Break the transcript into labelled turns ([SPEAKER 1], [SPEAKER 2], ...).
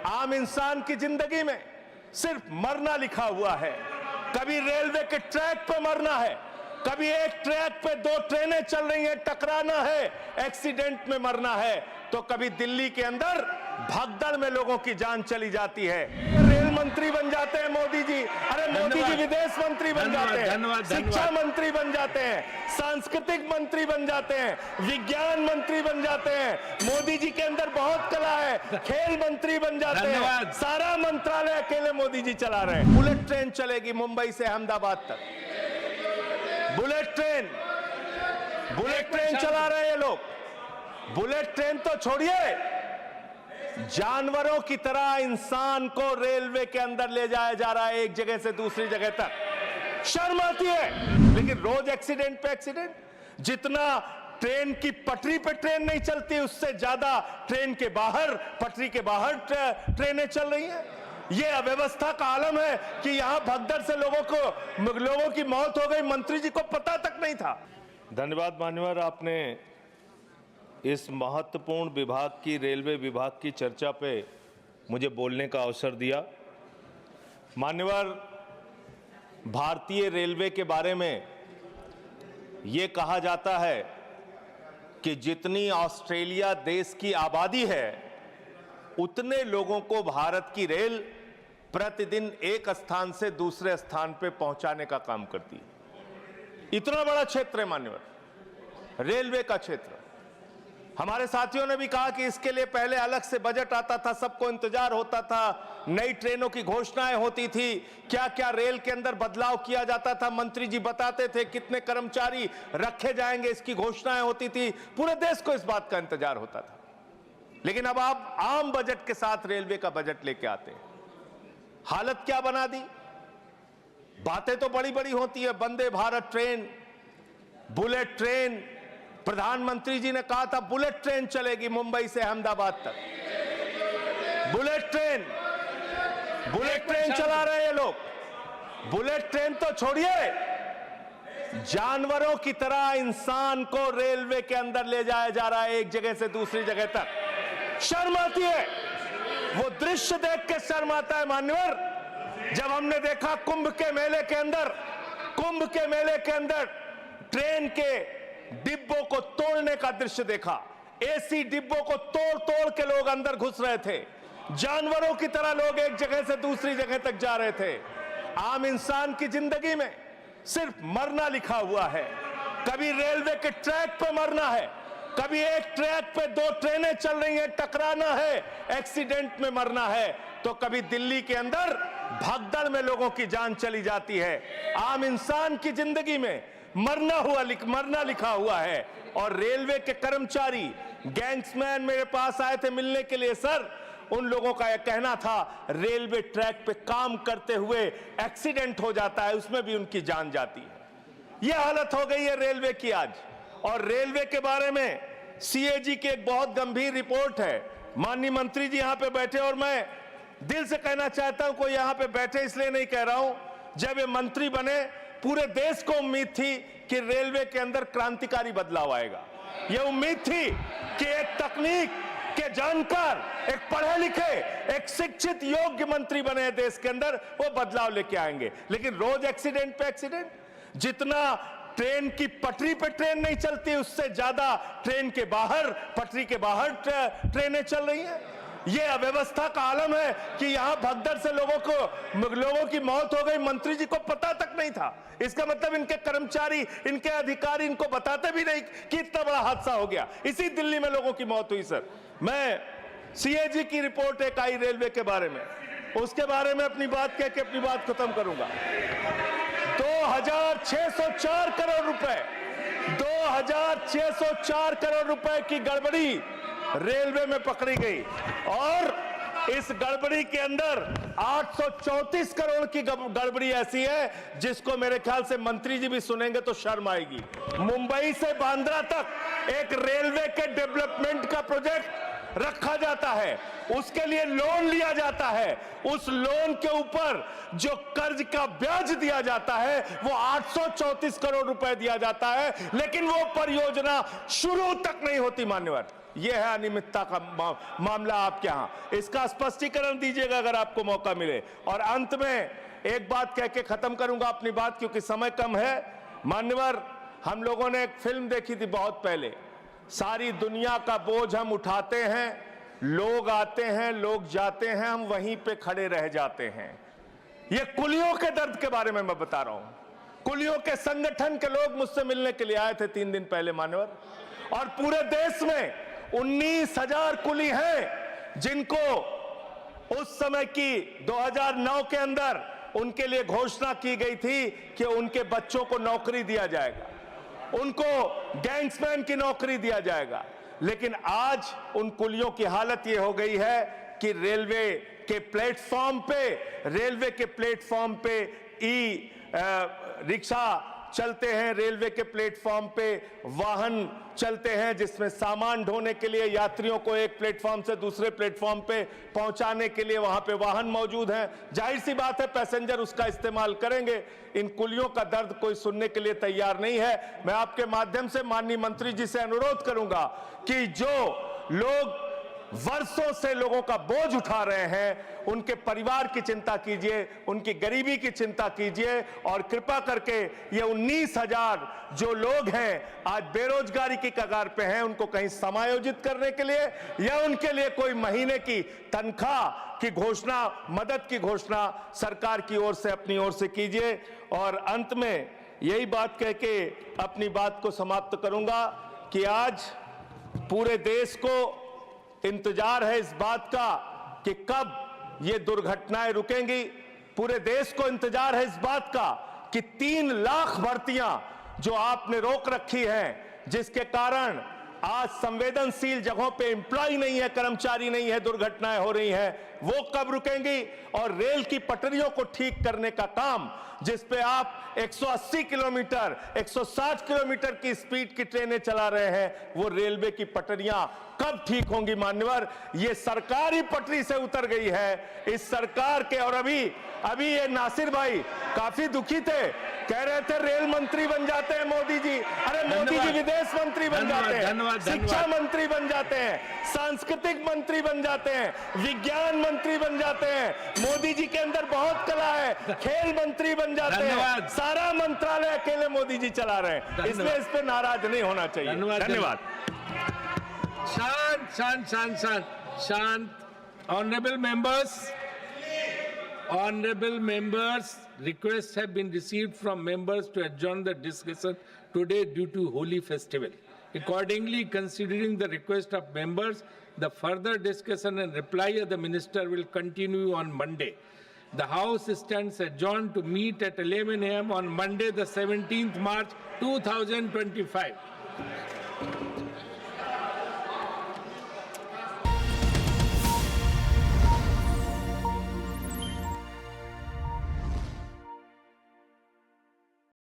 [SPEAKER 1] आम इंसान की जिंदगी में सिर्फ मरना लिखा हुआ है। कभी रेलवे के ट्रैक पे मरना है, कभी एक ट्रैक पे दो ट्रेनें चल रही हैं, टकराना है, एक्सीडेंट में मरना है, तो कभी दिल्ली के अंदर भगदड़ में लोगों की जान चली जाती है। रेल मंत्री बन जाते हैं मोदी जी, अरे मोदी जी विदेश मंत्री बन जाते हैं, शिक्षा मंत्री बन जाते हैं, सांस्कृतिक मंत्री बन जाते हैं, विज्ञान मंत्री बन जाते हैं, मोदी जी के अंदर बहुत कला है, खेल मंत्री बन जाते हैं, सारा मंत्रालय अकेले मोदी जी चला रहे हैं। बुलेट ट्रेन चलेगी मुंबई से अहमदाबाद तक, बुलेट ट्रेन चला रहे हैं ये लोग। बुलेट ट्रेन तो छोड़िए, जानवरों की तरह इंसान को रेलवे के अंदर ले जाया जा रहा है एक जगह से दूसरी जगह तक। शर्म आती है। लेकिन रोज एक्सीडेंट पे एक्सीडेंट। जितना ट्रेन की पटरी पे ट्रेन नहीं चलती, उससे ज्यादा ट्रेन के बाहर, पटरी के बाहर ट्रेनें चल रही हैं। यह अव्यवस्था का आलम है कि यहां भगदड़ से लोगों की मौत हो गई, मंत्री जी को पता तक नहीं था। धन्यवाद मान्यवर, आपने इस महत्वपूर्ण विभाग की, रेलवे विभाग की चर्चा पे मुझे बोलने का अवसर दिया। मान्यवर, भारतीय रेलवे के बारे में ये कहा जाता है कि जितनी ऑस्ट्रेलिया देश की आबादी है, उतने लोगों को भारत की रेल प्रतिदिन एक स्थान से दूसरे स्थान पे पहुंचाने का काम करती है। इतना बड़ा क्षेत्र है मान्यवर, रेलवे का क्षेत्र। हमारे साथियों ने भी कहा कि इसके लिए पहले अलग से बजट आता था, सबको इंतजार होता था, नई ट्रेनों की घोषणाएं होती थी, क्या क्या रेल के अंदर बदलाव किया जाता था, मंत्री जी बताते थे कितने कर्मचारी रखे जाएंगे, इसकी घोषणाएं होती थी, पूरे देश को इस बात का इंतजार होता था। लेकिन अब आप आम बजट के साथ रेलवे का बजट लेके आते हैं, हालत क्या बना दी। बातें तो बड़ी बड़ी होती है, Vande Bharat train, bullet train, प्रधानमंत्री जी ने कहा था बुलेट ट्रेन चलेगी मुंबई से अहमदाबाद तक। बुलेट ट्रेन चला रहे हैं ये लोग। बुलेट ट्रेन तो छोड़िए, जानवरों की तरह इंसान को रेलवे के अंदर ले जाया जा रहा है एक जगह से दूसरी जगह तक। शर्म आती है। वो दृश्य देख के शर्म आता है मान्यवर, जब हमने देखा कुंभ के मेले के अंदर ट्रेन के डिब्बों को तोड़ने का दृश्य देखा। एसी डिब्बों को तोड़ तोड़ के लोग अंदर घुस रहे थे, जानवरों की तरह लोग एक जगह से दूसरी जगह तक जा रहे थे। आम इंसान की जिंदगी में सिर्फ मरना लिखा हुआ है। कभी रेलवे के ट्रैक पे मरना है, कभी एक ट्रैक पे दो ट्रेनें चल रही हैं, टकराना है, एक्सीडेंट में मरना है, तो कभी दिल्ली के अंदर भगदड़ में लोगों की जान चली जाती है। आम इंसान की जिंदगी में मरना लिखा हुआ है। और रेलवे के कर्मचारी, गैंग्समैन मेरे पास आए थे मिलने के लिए। सर, उन लोगों का यह कहना था रेलवे ट्रैक पे काम करते हुए एक्सीडेंट हो जाता है, उसमें भी उनकी जान जाती है। यह हालत हो गई है रेलवे की आज। और रेलवे के बारे में सीएजी की एक बहुत गंभीर रिपोर्ट है। माननीय मंत्री जी यहां पे बैठे, और मैं दिल से कहना चाहता हूं, कोई यहां पे बैठे इसलिए नहीं कह रहा हूं, जब ये मंत्री बने पूरे देश को उम्मीद थी कि रेलवे के अंदर क्रांतिकारी बदलाव आएगा। यह उम्मीद थी कि एक तकनीक के जानकार, एक पढ़े लिखे, एक शिक्षित योग्य मंत्री बने देश के अंदर, वो बदलाव लेके आएंगे। लेकिन रोज एक्सीडेंट पे एक्सीडेंट। जितना ट्रेन की पटरी पे ट्रेन नहीं चलती, उससे ज्यादा ट्रेन के बाहर, पटरी के बाहर ट्रेनें चल रही हैं। यह अव्यवस्था का आलम है कि यहां भगदड़ से लोगों की मौत हो गई, मंत्री जी को पता तक नहीं था। इसका मतलब इनके कर्मचारी, इनके अधिकारी इनको बताते भी नहीं कि इतना बड़ा हादसा हो गया। इसी दिल्ली में लोगों की मौत हुई। सर, मैं सीएजी की रिपोर्ट एक आई रेलवे के बारे में, उसके बारे में अपनी बात कह के अपनी बात खत्म करूंगा। 2604 करोड़ रुपए, 2604 करोड़ रुपए की गड़बड़ी रेलवे में पकड़ी गई। और इस गड़बड़ी के अंदर 834 करोड़ की गड़बड़ी ऐसी है जिसको मेरे ख्याल से मंत्री जी भी सुनेंगे तो शर्म आएगी। मुंबई से बांद्रा तक एक रेलवे के डेवलपमेंट का प्रोजेक्ट रखा जाता है, उसके लिए लोन लिया जाता है, उस लोन के ऊपर जो कर्ज का ब्याज दिया जाता है वो 834 करोड़ रुपए दिया जाता है, लेकिन वो परियोजना शुरू तक नहीं होती मान्यवर। ये है अनियमितता का मामला आपके यहाँ, इसका स्पष्टीकरण दीजिएगा अगर आपको मौका मिले। और अंत में एक बात कह के खत्म करूंगा अपनी बात, क्योंकि समय कम है। मान्यवर, हम लोगों ने एक फिल्म देखी थी बहुत पहले, सारी दुनिया का बोझ हम उठाते हैं, लोग आते हैं, लोग जाते हैं, हम वहीं पे खड़े रह जाते हैं। ये कुलियों के दर्द के बारे में मैं बता रहा हूं। कुलियों के संगठन के लोग मुझसे मिलने के लिए आए थे 3 दिन पहले मान्यवर, और पूरे देश में 19,000 कुली हैं जिनको उस समय की 2009 के अंदर उनके लिए घोषणा की गई थी कि उनके बच्चों को नौकरी दिया जाएगा, उनको गैंग्समैन की नौकरी दिया जाएगा। लेकिन आज उन कुलियों की हालत ये हो गई है कि रेलवे के प्लेटफॉर्म पे ई रिक्शा चलते हैं, रेलवे के प्लेटफॉर्म पे वाहन चलते हैं जिसमें सामान ढोने के लिए यात्रियों को एक प्लेटफॉर्म से दूसरे प्लेटफॉर्म पे पहुंचाने के लिए वहां पे वाहन मौजूद हैं। जाहिर सी बात है पैसेंजर उसका इस्तेमाल करेंगे। इन कुलियों का दर्द कोई सुनने के लिए तैयार नहीं है। मैं आपके माध्यम से माननीय मंत्री जी से अनुरोध करूंगा कि जो लोग वर्षों से लोगों का बोझ उठा रहे हैं, उनके परिवार की चिंता कीजिए, उनकी गरीबी की चिंता कीजिए, और कृपा करके ये 19,000 जो लोग हैं आज बेरोजगारी की कगार पे हैं, उनको कहीं समायोजित करने के लिए या उनके लिए कोई महीने की तनख्वाह की घोषणा, मदद की घोषणा सरकार की ओर से अपनी ओर से कीजिए। और अंत में यही बात कह के अपनी बात को समाप्त करूंगा कि आज पूरे देश को इंतजार है इस बात का कि कब ये दुर्घटनाएं रुकेंगी। पूरे देश को इंतजार है इस बात का कि 3 लाख भर्तियां जो आपने रोक रखी हैं, जिसके कारण आज संवेदनशील जगहों पे एम्प्लॉय नहीं है, कर्मचारी नहीं है, दुर्घटनाएं हो रही हैं, वो कब रुकेंगी। और रेल की पटरियों को ठीक करने का काम, जिस पे आप 180 किलोमीटर 160 किलोमीटर की स्पीड की ट्रेनें चला रहे हैं, वो रेलवे की पटरियां कब ठीक होंगी मान्यवर। ये सरकारी पटरी से उतर गई है इस सरकार के। और अभी ये नासिर भाई काफी दुखी थे, कह रहे थे रेल मंत्री बन जाते हैं मोदी जी। अरे मोदी जी विदेश मंत्री बन जाते हैं, शिक्षा मंत्री बन जाते हैं, सांस्कृतिक मंत्री बन जाते हैं, विज्ञान मंत्री बन जाते हैं। मोदी जी के अंदर बहुत कला है, खेल मंत्री बन जाते हैं। सारा मंत्रालय अकेले मोदी जी चला रहे हैं, इसलिए इस पे नाराज नहीं होना चाहिए। धन्यवाद।
[SPEAKER 2] शांत। Honorable members, requests have been received from members to adjourn the discussion today due to Holi festival. Accordingly, considering the request of members, the further discussion and reply of the minister will continue on Monday. The House stands adjourned to meet at 11 a.m. on Monday, the 17th March 2025.